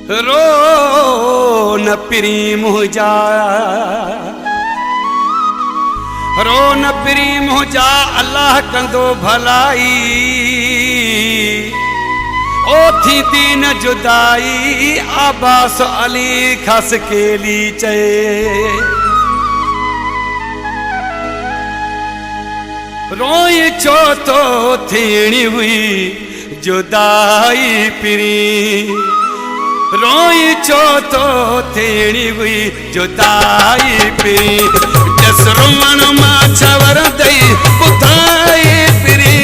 रो न पिरी मुझा, रो न पिरी मुझा, अल्लाह कंदो भलाई। ओ थी दीन जुदाई, आबास अली खस केली चए। रोई छो तो थियणी हुई जुदाई पिरी, रोई छो तो थियणी हुई जुदाई पिरी। दस रोवण मां छवर दई ॿुधाए पिरी,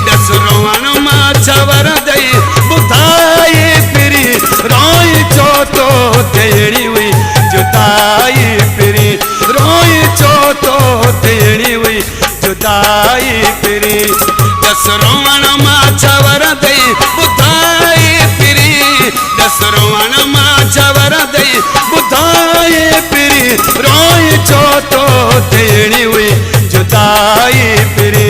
दस रोवण मां छवर दई ॿुधाए पिरी। रोई छो तो थियणी हुई जुदाई पिरी, रोई छो तो थियणी हुई जुदाई पिरी। दस रोवण मां छवर दई ॿुधाए पिरी, दस रोवण मां छवर दई ॿुधाए पिरी। रोई छो तो थियणी हुई जुदाई पिरी,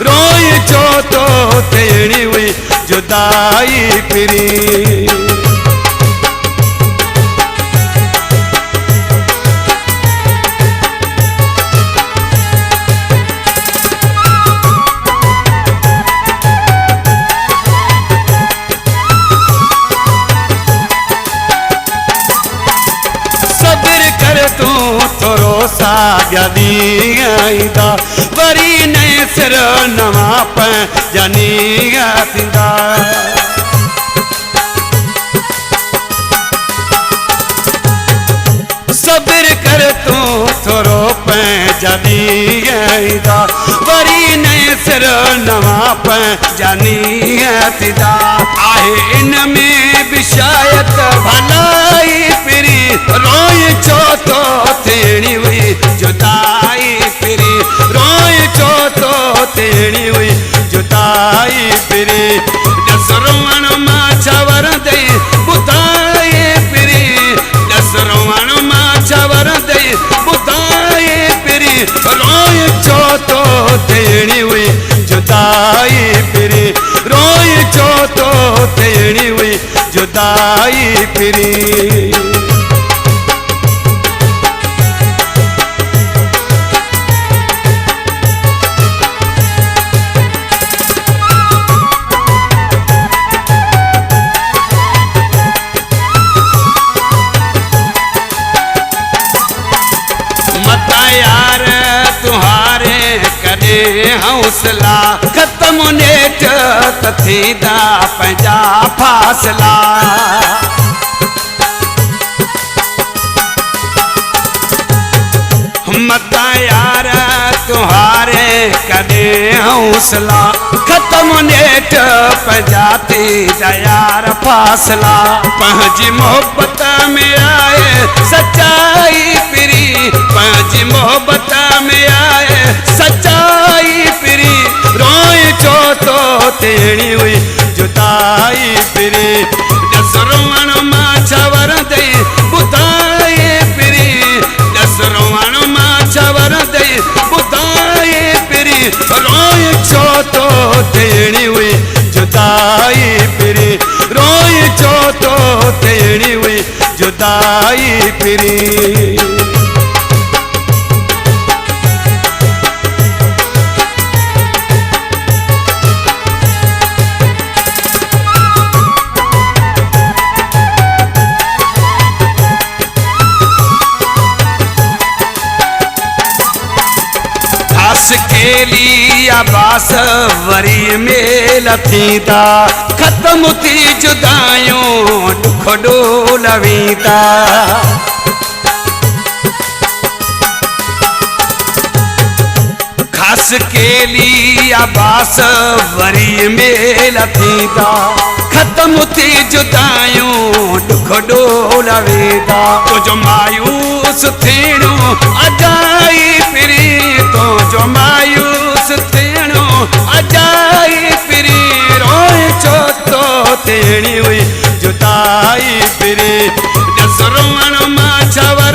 रोई छो तो थियणी हुई जुदाई पिरी। दा वरी नए सिर नवा पंहिंजानी थींदा। सब्र कर तूं थोरो पंहिंजानी दा वरी नए सिर नवा पंहिंजानी थींदा। आहे इन में बि शायद भलाई पिरी, रोई छो तो थियणी हुई जुदाई पिरी, रोई छो तो थियणी हुई जुदाई पिरी। दस रोवण मां छवर दई ॿुधाए पिरी, दस रोवण मां छवर दई ॿुधाए पिरी। रोई छो तो थियणी हुई जुदाई पिरी, रोई छो तो थियणी हुई जुदाई पिरी। हौसला खत्म नेठ थींदा पंहिंजा फासला। मता यार तुहारे कदे हौसला खत्म नेठ पंहिंजा थींदा यार फासला। पंहिंजी मोहब्बत में आए सच्चाई पिरी, पंहिंजी मोहब्बत में आए सच्चाई पिरी। रोई छो तो थियणी हुई जुदाई पिरी, दस रोवण मां छवर दई ॿुधाए पिरी, दस रोवण मां छवर दई ॿुधाए पिरी। रोई छो तो थियणी हुई जुदाई पिरी, रोई छो तो थियणी हुई जुदाई पिरी। आबास वरी मेल थींदा, खत्म थी जुदायूं दुख ॾोलवींदा। खास केली आबास वरी मेल थींदा, खत्म थी जुदायूं दुख ॾोलवींदा। तुंहिंजो मायूस थियणो अजाई पिरी, तुंहिंजो मायूस थियणो अजाई पिरी। रोई छो तो थियणी हुई जुदाई पिरी, दस रोवण मां छवर